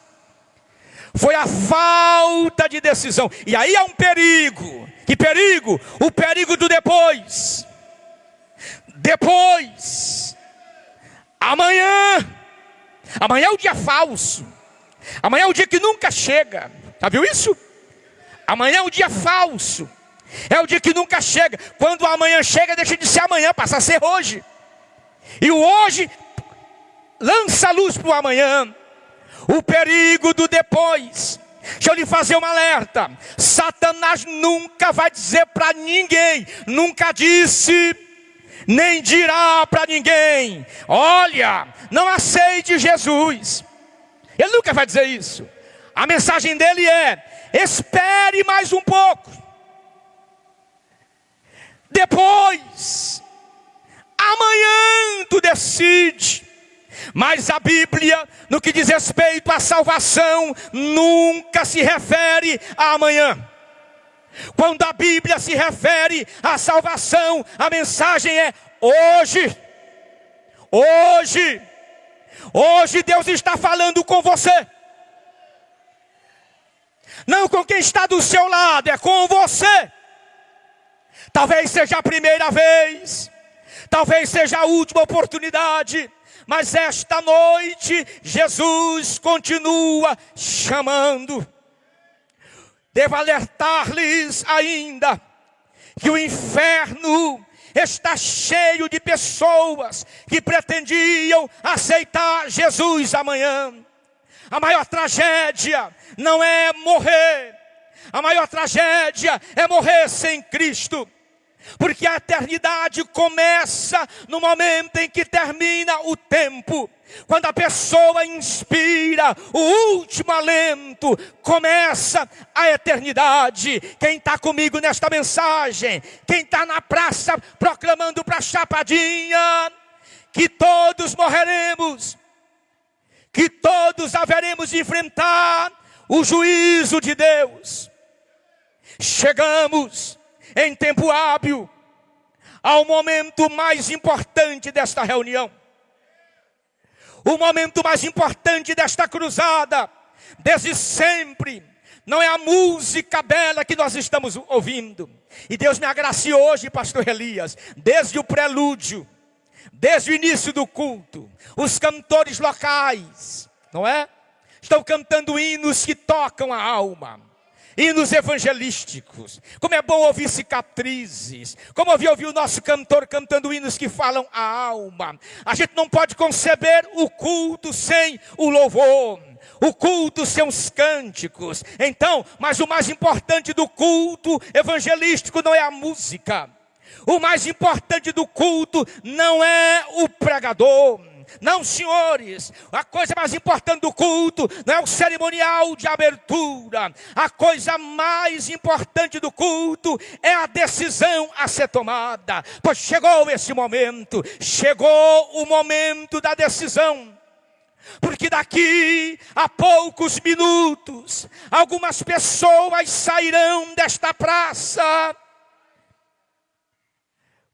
S3: foi a falta de decisão. E aí há um perigo. Que perigo? O perigo do depois. Depois. Amanhã é o dia falso. Amanhã é o dia que nunca chega. Já viu isso? Amanhã é o dia falso. É o dia que nunca chega. Quando o amanhã chega, deixa de ser amanhã, passa a ser hoje. E o hoje lança a luz para o amanhã. O perigo do depois. Deixa eu lhe fazer um alerta. Satanás nunca vai dizer para ninguém, nunca disse, nem dirá para ninguém: olha, não aceite Jesus. Ele nunca vai dizer isso. A mensagem dele é: espere mais um pouco. Depois, amanhã tu decide. Mas a Bíblia, no que diz respeito à salvação, nunca se refere a amanhã. Quando a Bíblia se refere à salvação, a mensagem é hoje. Hoje. Hoje Deus está falando com você. Não com quem está do seu lado, é com você. Talvez seja a primeira vez, talvez seja a última oportunidade, mas esta noite Jesus continua chamando. Devo alertar-lhes ainda que o inferno está cheio de pessoas que pretendiam aceitar Jesus amanhã. A maior tragédia não é morrer, a maior tragédia é morrer sem Cristo. Porque a eternidade começa no momento em que termina o tempo. Quando a pessoa inspira o último alento, começa a eternidade. Quem está comigo nesta mensagem, quem está na praça proclamando para a chapadinha, que todos morreremos, que todos haveremos de enfrentar o juízo de Deus. Chegamos em tempo hábil ao momento mais importante desta reunião. O momento mais importante desta cruzada, desde sempre, não é a música bela que nós estamos ouvindo. E Deus me agraciou hoje, pastor Elias, desde o prelúdio, desde o início do culto, os cantores locais, não é? Estão cantando hinos que tocam a alma. Hinos evangelísticos. Como é bom ouvir cicatrizes. Como ouvir o nosso cantor cantando hinos que falam a alma. A gente não pode conceber o culto sem o louvor, o culto sem os cânticos. Então, mas o mais importante do culto evangelístico não é a música. O mais importante do culto não é o pregador. Não, senhores, a coisa mais importante do culto não é o cerimonial de abertura. A coisa mais importante do culto é a decisão a ser tomada. Pois chegou esse momento, chegou o momento da decisão. Porque daqui a poucos minutos, algumas pessoas sairão desta praça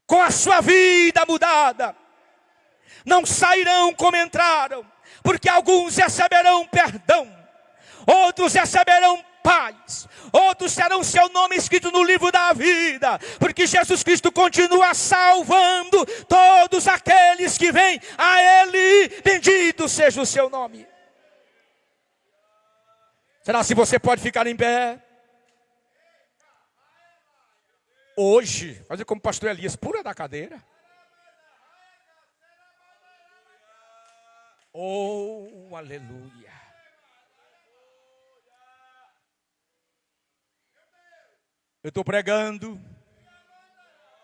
S3: com a sua vida mudada. Não sairão como entraram, porque alguns receberão perdão, outros receberão paz, outros terão seu nome escrito no livro da vida, porque Jesus Cristo continua salvando todos aqueles que vêm a Ele, bendito seja o seu nome. Será se você pode ficar em pé? Hoje, fazer como o pastor Elias, pula da cadeira. Oh, aleluia. Eu estou pregando,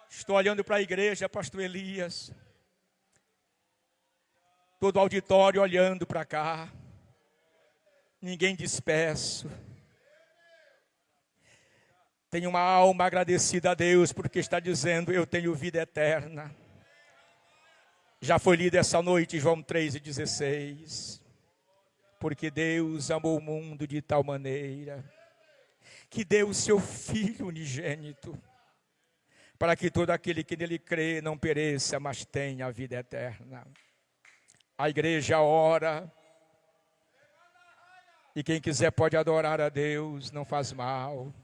S3: estou olhando para a igreja, pastor Elias, todo o auditório olhando para cá, ninguém disperso. Tenho uma alma agradecida a Deus, porque está dizendo: eu tenho vida eterna. Já foi lido essa noite João 3,16. Porque Deus amou o mundo de tal maneira que deu o seu Filho unigênito, para que todo aquele que nele crê não pereça, mas tenha a vida eterna. A igreja ora, e quem quiser pode adorar a Deus, não faz mal.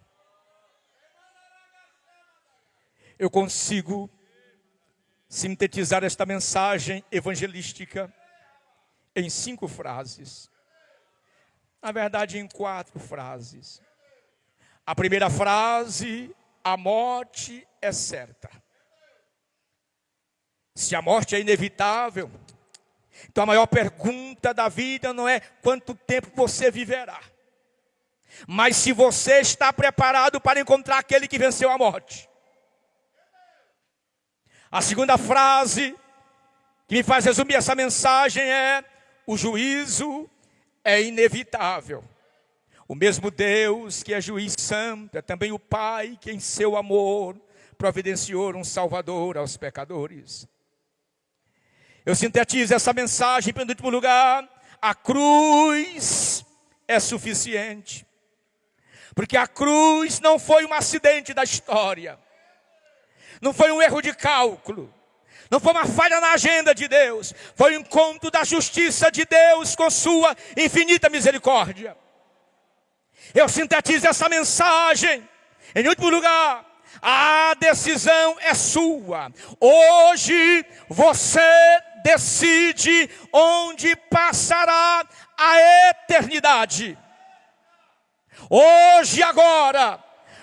S3: Eu consigo sintetizar esta mensagem evangelística em 5 frases. Na verdade, em 4 frases. A primeira frase: a morte é certa. Se a morte é inevitável, então a maior pergunta da vida não é quanto tempo você viverá, mas se você está preparado para encontrar aquele que venceu a morte. A segunda frase que me faz resumir essa mensagem é: o juízo é inevitável. O mesmo Deus que é juiz santo é também o Pai que em seu amor providenciou um Salvador aos pecadores. Eu sintetizo essa mensagem em último lugar: a cruz é suficiente. Porque a cruz não foi um acidente da história, não foi um erro de cálculo, não foi uma falha na agenda de Deus, foi um encontro da justiça de Deus com sua infinita misericórdia. Eu sintetizo essa mensagem, em último lugar: a decisão é sua. Hoje você decide onde passará a eternidade. Hoje, agora,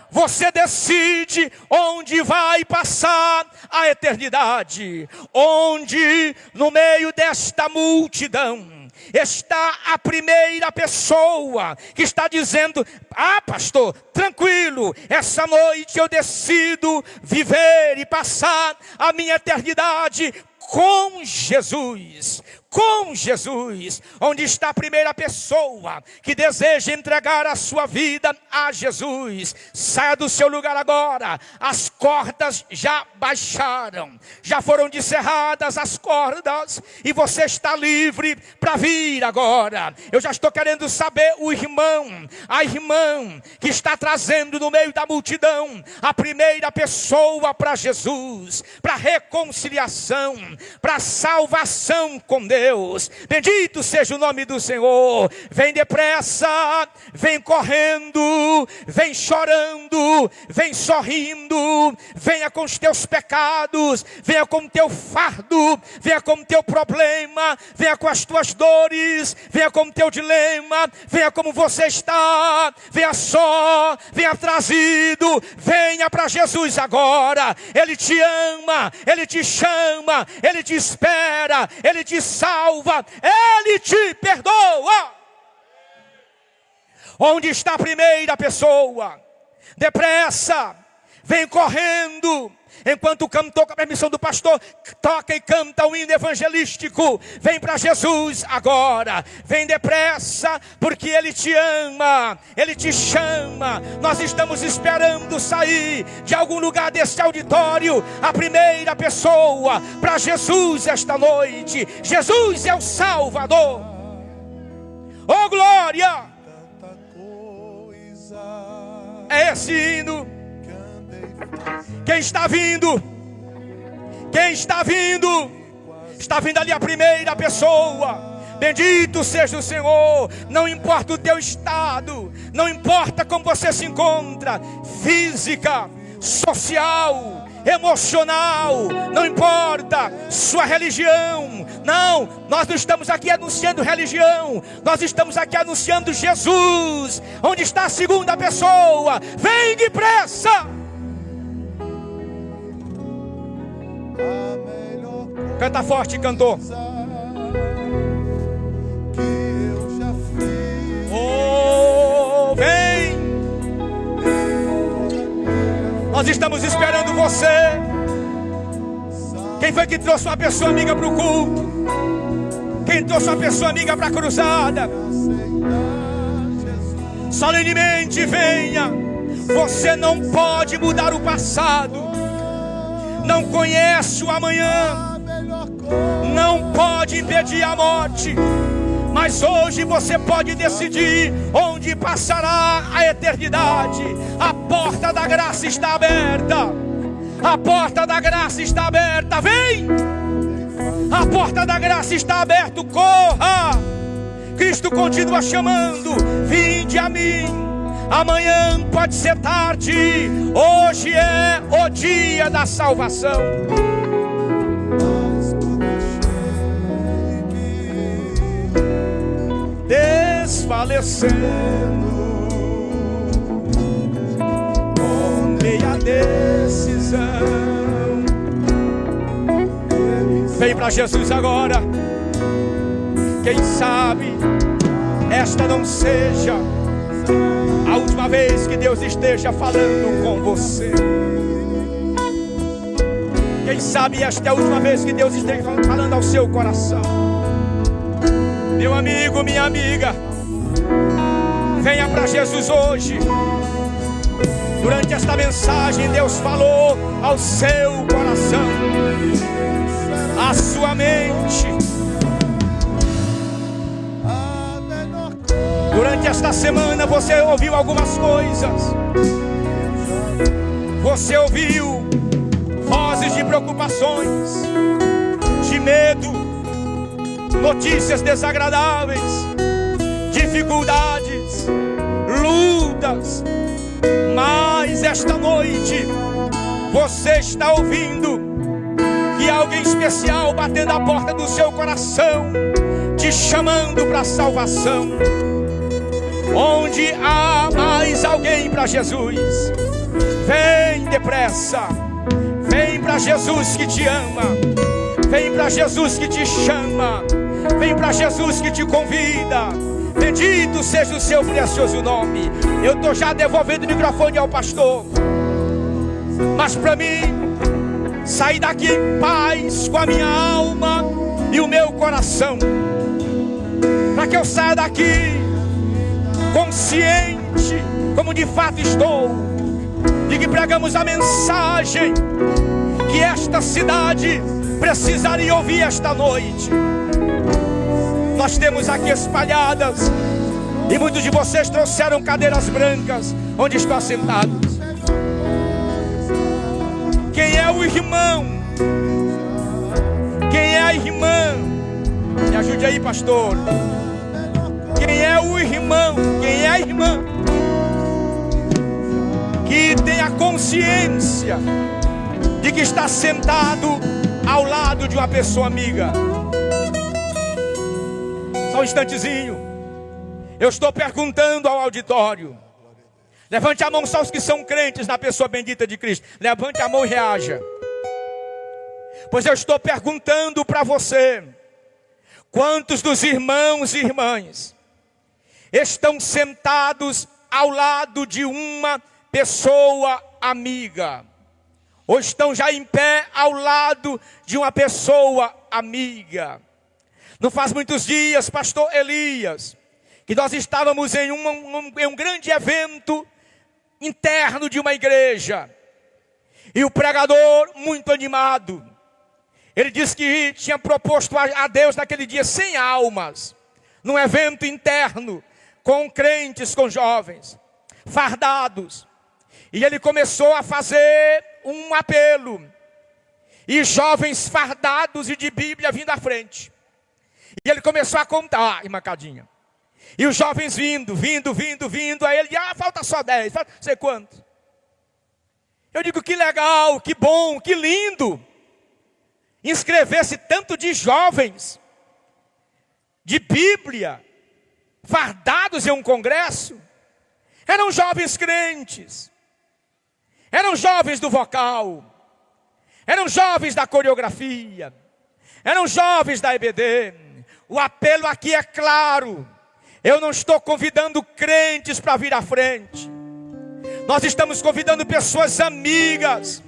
S3: você decide onde vai passar a eternidade. Onde, no meio desta multidão, está a primeira pessoa que está dizendo: ah, pastor, tranquilo, essa noite eu decido viver e passar a minha eternidade com Jesus. Com Jesus. Onde está a primeira pessoa que deseja entregar a sua vida a Jesus? Saia do seu lugar agora. As cordas já baixaram, já foram descerradas as cordas, e você está livre para vir agora. Eu já estou querendo saber o irmão, a irmã que está trazendo no meio da multidão a primeira pessoa para Jesus, para reconciliação, para salvação com Deus. Bendito seja o nome do Senhor. Vem depressa, vem correndo, vem chorando, vem sorrindo. Venha com os teus pecados, venha com o teu fardo, venha com o teu problema, venha com as tuas dores, venha com o teu dilema, venha como você está, venha só, venha trazido, venha para Jesus agora. Ele te ama, Ele te chama, Ele te espera, Ele te salva, Ele te perdoa. Onde está a primeira pessoa? Depressa, vem correndo. Enquanto o cantor, com a permissão do pastor, toca e canta o hino evangelístico, vem para Jesus agora. Vem depressa, porque Ele te ama, Ele te chama. Nós estamos esperando sair de algum lugar desse auditório a primeira pessoa para Jesus esta noite. Jesus é o Salvador. Oh, glória! É esse hino. Quem está vindo? Quem está vindo? Está vindo ali a primeira pessoa. Bendito seja o Senhor. Não importa o teu estado, não importa como você se encontra, física, social, emocional, não importa sua religião. Não, nós não estamos aqui anunciando religião, nós estamos aqui anunciando Jesus. Onde está a segunda pessoa? Vem depressa. Canta forte, cantor. Oh, vem. Nós estamos esperando você. Quem foi que trouxe uma pessoa amiga para o culto? Quem trouxe uma pessoa amiga para a cruzada? Solenemente venha. Você não pode mudar o passado, não conhece o amanhã. não pode impedir a morte. Mas hoje você pode decidir onde passará a eternidade. A porta da graça está aberta. A porta da graça está aberta. Vem! A porta da graça está aberta. Corra! Cristo continua chamando. Vinde a mim. Amanhã pode ser tarde. Hoje é o dia da salvação. Desfalecendo, tomei a decisão. Vem para Jesus agora. Quem sabe esta não seja a última vez que Deus esteja falando com você. Quem sabe esta é a última vez que Deus esteja falando ao seu coração. Meu amigo, minha amiga, venha para Jesus hoje. Durante esta mensagem, Deus falou ao seu coração, à sua mente. Durante esta semana você ouviu algumas coisas. Você ouviu vozes de preocupações, de medo, notícias desagradáveis, dificuldades, lutas. Mas esta noite você está ouvindo que há alguém especial batendo a porta do seu coração, te chamando para a salvação. Onde há mais alguém para Jesus, vem depressa. Vem para Jesus que te ama. Vem para Jesus que te chama. Vem para Jesus que te convida. Bendito seja o seu precioso nome. Eu estou já devolvendo o microfone ao pastor. Mas para mim sair daqui em paz com a minha alma e o meu coração, para que eu saia daqui consciente, como de fato estou, de que pregamos a mensagem que esta cidade precisaria ouvir esta noite. Nós temos aqui espalhadas, e muitos de vocês trouxeram cadeiras brancas onde estão assentados. Quem é o irmão? Quem é a irmã? Me ajude aí, pastor. Quem é o irmão? Quem é a irmã que tem a consciência de que está sentado ao lado de uma pessoa amiga? Só um instantezinho. Eu estou perguntando ao auditório. Levante a mão só os que são crentes na pessoa bendita de Cristo. Levante a mão e reaja. Pois eu estou perguntando para você: quantos dos irmãos e irmãs estão sentados ao lado de uma pessoa amiga? Ou estão já em pé ao lado de uma pessoa amiga? Não faz muitos dias, pastor Elias, que nós estávamos em um grande evento interno de uma igreja. E o pregador, muito animado, ele disse que tinha proposto a Deus naquele dia 100 almas, num evento interno, com crentes, com jovens, fardados. E ele começou a fazer um apelo. E jovens fardados e de Bíblia vindo à frente. E ele começou a contar, irmã Cadinha. E os jovens vindo. Aí ele, falta só 10, falta não sei quanto. Eu digo, que legal, que bom, que lindo. Inscrever-se tanto de jovens de Bíblia, fardados em um congresso. Eram jovens crentes. Eram jovens do vocal. Eram jovens da coreografia. Eram jovens da EBD. O apelo aqui é claro. Eu não estou convidando crentes para vir à frente. Nós estamos convidando pessoas amigas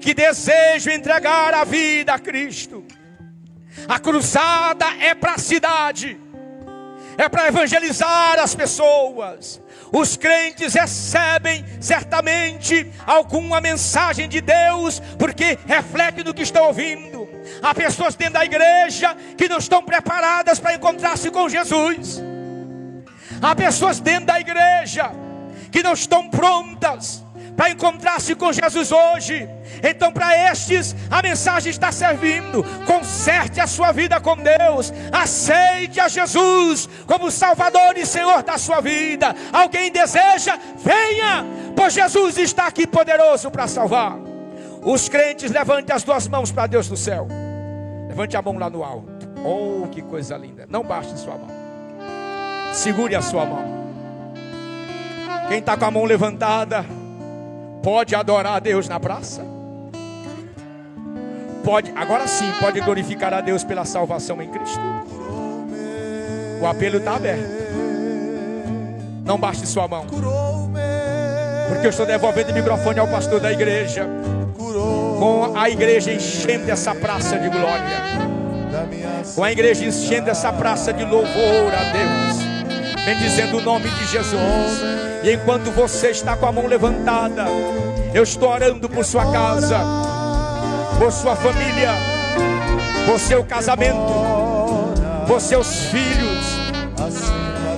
S3: que desejam entregar a vida a Cristo. A cruzada é para a cidade. É para evangelizar as pessoas. Os crentes recebem certamente alguma mensagem de Deus, porque reflete no que estão ouvindo. Há pessoas dentro da igreja que não estão preparadas para encontrar-se com Jesus. Há pessoas dentro da igreja que não estão prontas para encontrar-se com Jesus hoje. Então, para estes, a mensagem está servindo. Conserte a sua vida com Deus. Aceite a Jesus como Salvador e Senhor da sua vida. Alguém deseja? Venha, pois Jesus está aqui poderoso para salvar. Os crentes, levante as duas mãos para Deus do céu. Levante a mão lá no alto. Oh, que coisa linda. Não baixe sua mão. Segure a sua mão. Quem está com a mão levantada, pode adorar a Deus na praça? Pode, agora sim, pode glorificar a Deus pela salvação em Cristo. O apelo está aberto. Não baixe sua mão, porque eu estou devolvendo o microfone ao pastor da igreja, com a igreja enchendo essa praça de glória, com a igreja enchendo essa praça de louvor a Deus, bendizendo o nome de Jesus. E enquanto você está com a mão levantada, eu estou orando por sua casa, por sua família, por seu casamento, por seus filhos.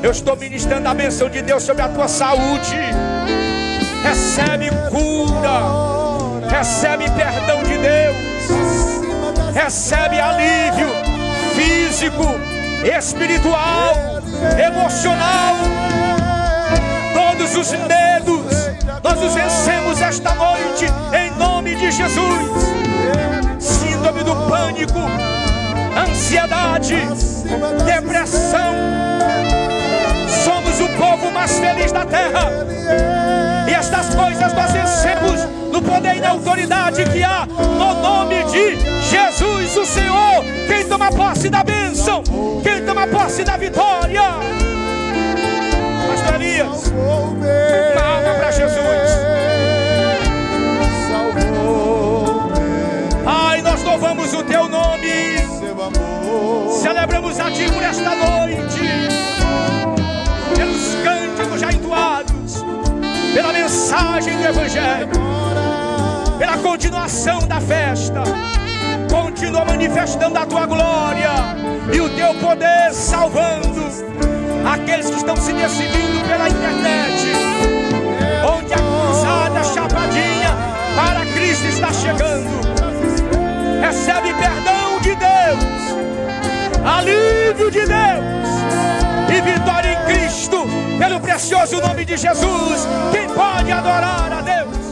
S3: Eu estou ministrando a bênção de Deus sobre a tua saúde. Recebe cura, recebe perdão de Deus, recebe alívio físico, espiritual, emocional. Todos os medos nós os vencemos esta noite em nome de Jesus. Síndrome do pânico, ansiedade, depressão. Somos o povo mais feliz da terra, e estas coisas nós vencemos no poder e na autoridade que há no nome de Jesus o Senhor. Quem toma posse da bênção, quem toma posse da vitória? Pastor Elias, uma alma para Jesus. Ai, nós louvamos o teu nome, celebramos a ti por esta noite, pelos cânticos já entoados, pela mensagem do Evangelho, pela continuação da festa. Continua manifestando a tua glória e o teu poder, salvando aqueles que estão se decidindo pela internet, onde a cruzada chapadinha para Cristo está chegando. Recebe perdão de Deus, alívio de Deus e vitória em Cristo, pelo precioso nome de Jesus. Quem pode adorar a Deus?